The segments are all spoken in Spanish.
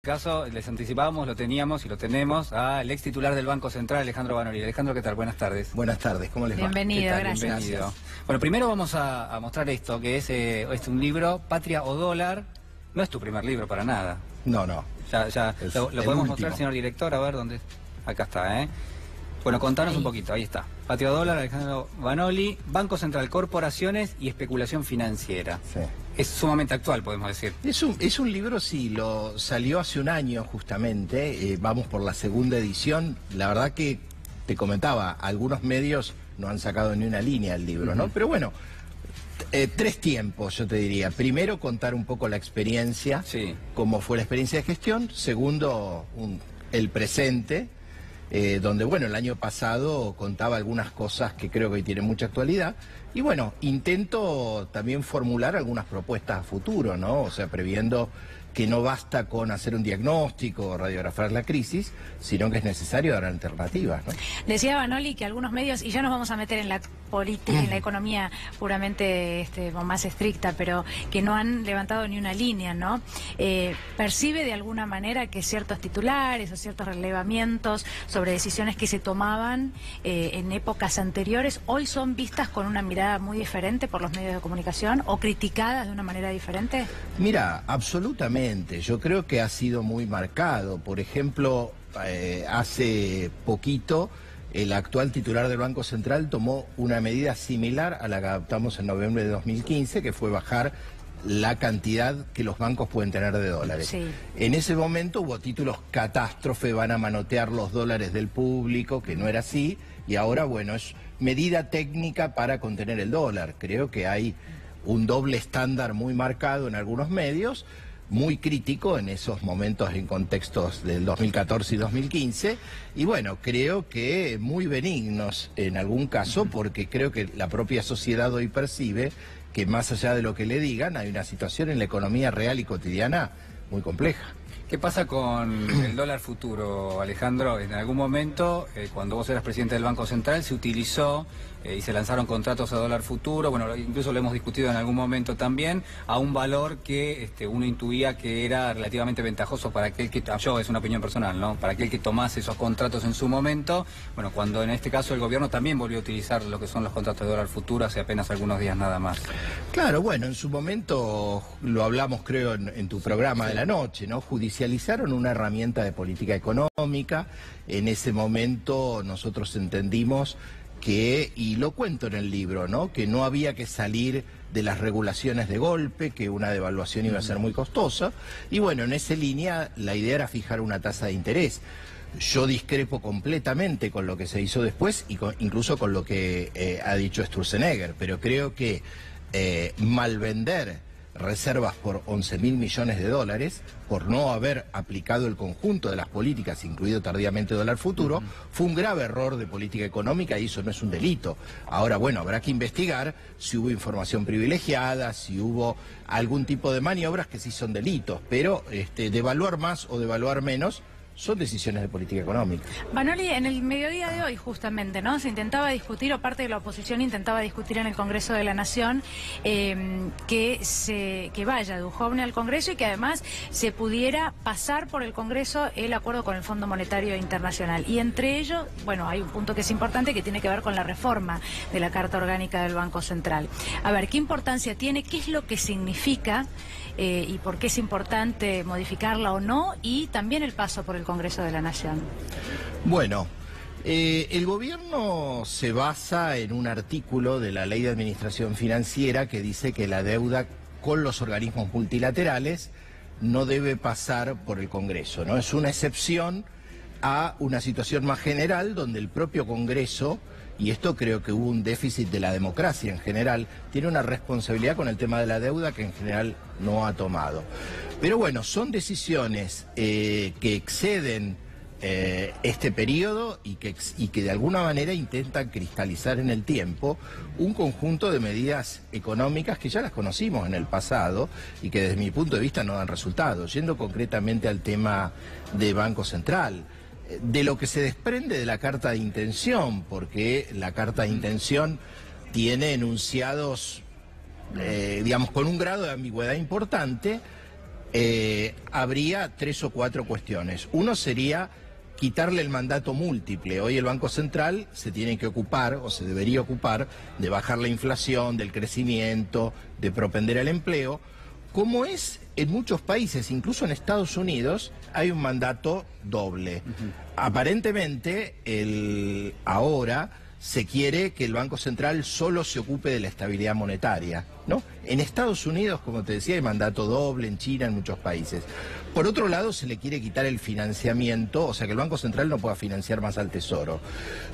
Caso, les anticipábamos, lo teníamos y lo tenemos al ex titular del Banco Central, Alejandro Vanoli. Alejandro, ¿qué tal? Buenas tardes. Buenas tardes, ¿cómo les va? Bienvenido, gracias. Bienvenido. Bueno, primero vamos a mostrar esto, que es un libro, Patria o Dólar. No es tu primer libro para nada. No. Ya lo podemos mostrar, señor director, a ver dónde. Acá está, ¿eh? Bueno, contanos un poquito, ahí está. Patria o Dólar, Alejandro Vanoli, Banco Central, Corporaciones y Especulación Financiera. Sí. Es sumamente actual, podemos decir. Es un libro, sí, salió hace un año justamente, vamos por la segunda edición. La verdad que, te comentaba, algunos medios no han sacado ni una línea del libro, ¿no? Pero bueno, tres tiempos, yo te diría. Primero, contar un poco la experiencia, Sí. cómo fue la experiencia de gestión. Segundo, el presente, donde, bueno, el año pasado contaba algunas cosas que creo que hoy tienen mucha actualidad. Y bueno, intento también formular algunas propuestas a futuro, ¿no? O sea, previendo que no basta con hacer un diagnóstico o radiografar la crisis, sino que es necesario dar alternativas, ¿no? Decía Vanoli que algunos medios, y ya nos vamos a meter en la política, en la economía puramente más estricta, pero que no han levantado ni una línea, ¿no? ¿Percibe de alguna manera que ciertos titulares o ciertos relevamientos sobre decisiones que se tomaban en épocas anteriores hoy son vistas con una mirada muy diferente por los medios de comunicación o criticadas de una manera diferente? Mira, absolutamente. Yo creo que ha sido muy marcado. Por ejemplo, hace poquito el actual titular del Banco Central tomó una medida similar a la que adoptamos en noviembre de 2015, que fue bajar la cantidad que los bancos pueden tener de dólares. Sí. En ese momento hubo títulos catástrofe, van a manotear los dólares del público, que no era así, y ahora, bueno, es medida técnica para contener el dólar. Creo que hay un doble estándar muy marcado en algunos medios, muy crítico en esos momentos, en contextos del 2014 y 2015, y bueno, creo que muy benignos en algún caso, porque creo que la propia sociedad hoy percibe que más allá de lo que le digan, hay una situación en la economía real y cotidiana muy compleja. ¿Qué pasa con el dólar futuro, Alejandro? En algún momento, cuando vos eras presidente del Banco Central, se utilizó y se lanzaron contratos a dólar futuro, bueno, incluso lo hemos discutido en algún momento también, a un valor que uno intuía que era relativamente ventajoso para aquel que, es una opinión personal, ¿no? Para aquel que tomase esos contratos en su momento, bueno, cuando en este caso el gobierno también volvió a utilizar lo que son los contratos de dólar futuro hace apenas algunos días nada más. Claro, bueno, en su momento lo hablamos, creo, en tu programa de la noche, ¿no? Judicializaron una herramienta de política económica. En ese momento nosotros entendimos que, y lo cuento en el libro, ¿no?, que no había que salir de las regulaciones de golpe, que una devaluación iba a ser muy costosa, y bueno, en esa línea la idea era fijar una tasa de interés. Yo discrepo completamente con lo que se hizo después, y incluso con lo que ha dicho Sturzenegger, pero creo que malvender reservas por 11.000 millones de dólares, por no haber aplicado el conjunto de las políticas, incluido tardíamente dólar futuro, fue un grave error de política económica y eso no es un delito. Ahora, bueno, habrá que investigar si hubo información privilegiada, si hubo algún tipo de maniobras que sí son delitos, pero devaluar más o devaluar menos son decisiones de política económica. Vanoli, en el mediodía de hoy justamente, ¿no?, se intentaba discutir, o parte de la oposición intentaba discutir en el Congreso de la Nación, que vaya Duhovne al Congreso y que además se pudiera pasar por el Congreso el acuerdo con el Fondo Monetario Internacional. Y entre ellos, bueno, hay un punto que es importante que tiene que ver con la reforma de la Carta Orgánica del Banco Central. A ver, ¿qué importancia tiene? ¿Qué es lo que significa? Y por qué es importante modificarla o no, y también el paso por el Congreso de la Nación. Bueno, el gobierno se basa en un artículo de la Ley de Administración Financiera que dice que la deuda con los organismos multilaterales no debe pasar por el Congreso, ¿no? Es una excepción a una situación más general donde el propio Congreso, y esto creo que hubo un déficit de la democracia en general, tiene una responsabilidad con el tema de la deuda que en general no ha tomado. Pero bueno, son decisiones que exceden este periodo y que de alguna manera intentan cristalizar en el tiempo un conjunto de medidas económicas que ya las conocimos en el pasado y que desde mi punto de vista no dan resultado. Yendo concretamente al tema de Banco Central, de lo que se desprende de la carta de intención, porque la carta de intención tiene enunciados, digamos, con un grado de ambigüedad importante, habría 3 o 4 cuestiones. Uno sería quitarle el mandato múltiple. Hoy el Banco Central se tiene que ocupar, o se debería ocupar, de bajar la inflación, del crecimiento, de propender al empleo. Como es en muchos países, incluso en Estados Unidos, hay un mandato doble. Aparentemente, ahora se quiere que el Banco Central solo se ocupe de la estabilidad monetaria, ¿no? En Estados Unidos, como te decía, hay mandato doble, en China, en muchos países. Por otro lado, se le quiere quitar el financiamiento, o sea, que el Banco Central no pueda financiar más al Tesoro.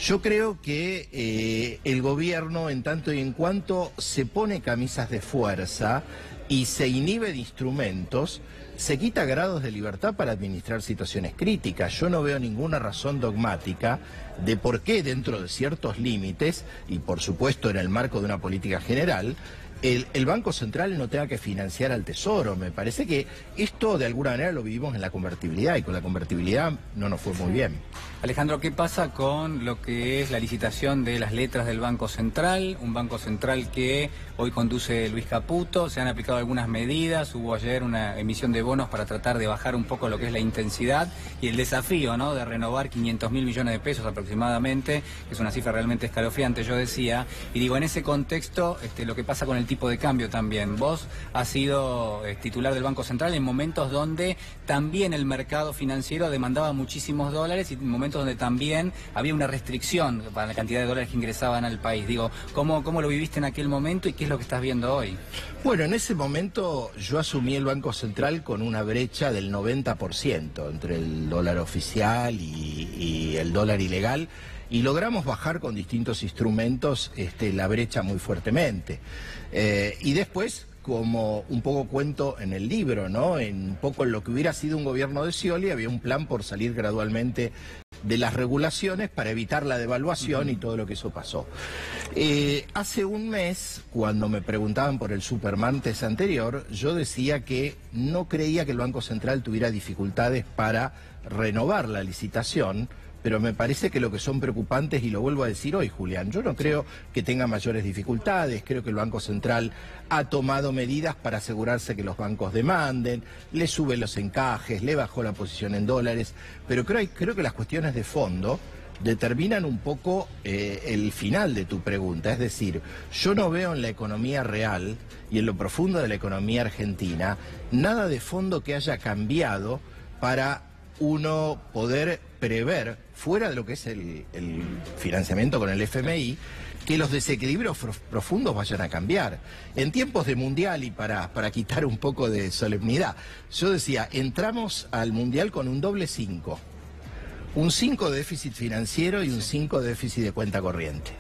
Yo creo que el gobierno, en tanto y en cuanto se pone camisas de fuerza y se inhibe de instrumentos, se quita grados de libertad para administrar situaciones críticas. Yo no veo ninguna razón dogmática de por qué dentro de ciertos límites, y por supuesto en el marco de una política general, el Banco Central no tenga que financiar al Tesoro. Me parece que esto de alguna manera lo vivimos en la convertibilidad, y con la convertibilidad no nos fue muy bien. Alejandro, ¿qué pasa con lo que es la licitación de las letras del Banco Central? Un Banco Central que hoy conduce Luis Caputo, se han aplicado algunas medidas, hubo ayer una emisión de bonos para tratar de bajar un poco lo que es la intensidad y el desafío, ¿no?, de renovar 500.000 millones de pesos aproximadamente, que es una cifra realmente escalofriante, yo decía, y digo, en ese contexto, lo que pasa con el tipo de cambio también. Vos has sido titular del Banco Central en momentos donde también el mercado financiero demandaba muchísimos dólares y en momentos donde también había una restricción para la cantidad de dólares que ingresaban al país. Digo, ¿cómo lo viviste en aquel momento y qué es lo que estás viendo hoy? Bueno, en ese momento yo asumí el Banco Central con una brecha del 90% entre el dólar oficial y el dólar ilegal, y logramos bajar con distintos instrumentos la brecha muy fuertemente. Y después, como un poco cuento en el libro, ¿no?, en un poco lo que hubiera sido un gobierno de Scioli, había un plan por salir gradualmente de las regulaciones para evitar la devaluación y todo lo que eso pasó. Hace un mes, cuando me preguntaban por el supermartes anterior, yo decía que no creía que el Banco Central tuviera dificultades para renovar la licitación, pero me parece que lo que son preocupantes, y lo vuelvo a decir hoy, Julián, yo no creo que tenga mayores dificultades. Creo que el Banco Central ha tomado medidas para asegurarse que los bancos demanden, le sube los encajes, le bajó la posición en dólares, pero creo que las cuestiones de fondo determinan un poco el final de tu pregunta. Es decir, yo no veo en la economía real y en lo profundo de la economía argentina nada de fondo que haya cambiado para uno poder prever, fuera de lo que es el financiamiento con el FMI, que los desequilibrios profundos vayan a cambiar. En tiempos de Mundial, y para quitar un poco de solemnidad, yo decía, entramos al Mundial con un doble 5. Un 5 de déficit financiero y un 5 de déficit de cuenta corriente,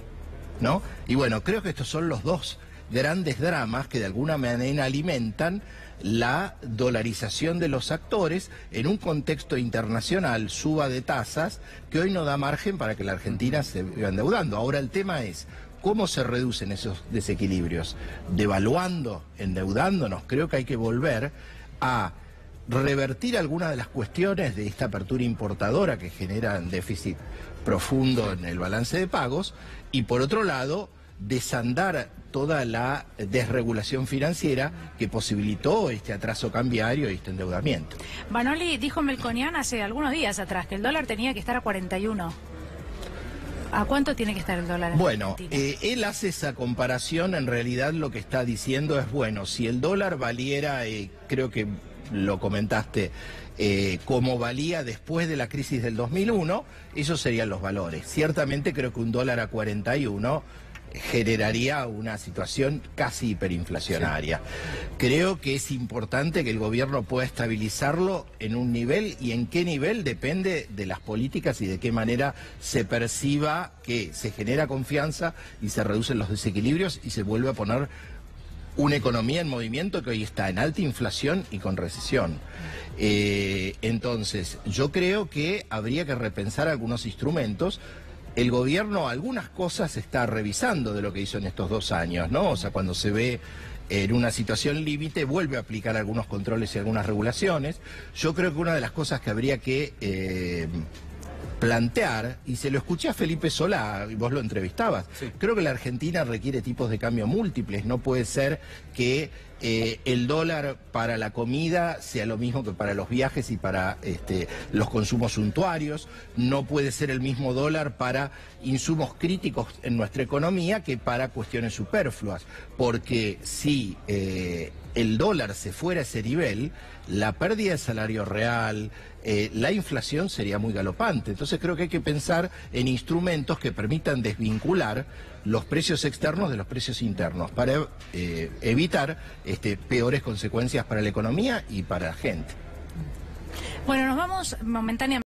¿no? Y bueno, creo que estos son los dos grandes dramas que de alguna manera alimentan la dolarización de los actores en un contexto internacional, suba de tasas, que hoy no da margen para que la Argentina se vaya endeudando. Ahora el tema es, ¿cómo se reducen esos desequilibrios? Devaluando, endeudándonos. Creo que hay que volver a revertir algunas de las cuestiones de esta apertura importadora que generan déficit profundo en el balance de pagos, y por otro lado, desandar toda la desregulación financiera que posibilitó este atraso cambiario y este endeudamiento. Vanoli, dijo Melconian hace algunos días atrás que el dólar tenía que estar a 41. ¿A cuánto tiene que estar el dólar? Bueno, él hace esa comparación. En realidad lo que está diciendo es, bueno, si el dólar valiera, creo que lo comentaste, como valía después de la crisis del 2001, esos serían los valores. Ciertamente creo que un dólar a 41 generaría una situación casi hiperinflacionaria. Sí. Creo que es importante que el gobierno pueda estabilizarlo en un nivel, y en qué nivel depende de las políticas y de qué manera se perciba que se genera confianza y se reducen los desequilibrios y se vuelve a poner una economía en movimiento que hoy está en alta inflación y con recesión. Entonces, yo creo que habría que repensar algunos instrumentos. El gobierno algunas cosas está revisando de lo que hizo en estos 2 años, ¿no? O sea, cuando se ve en una situación límite, vuelve a aplicar algunos controles y algunas regulaciones. Yo creo que una de las cosas que habría que plantear, y se lo escuché a Felipe Solá, y vos lo entrevistabas, Sí. creo que la Argentina requiere tipos de cambio múltiples, no puede ser que el dólar para la comida sea lo mismo que para los viajes y para los consumos suntuarios, no puede ser el mismo dólar para insumos críticos en nuestra economía que para cuestiones superfluas, porque si el dólar se fuera a ese nivel, la pérdida de salario real, la inflación sería muy galopante. Entonces creo que hay que pensar en instrumentos que permitan desvincular los precios externos de los precios internos para evitar peores consecuencias para la economía y para la gente. Bueno, nos vamos momentáneamente.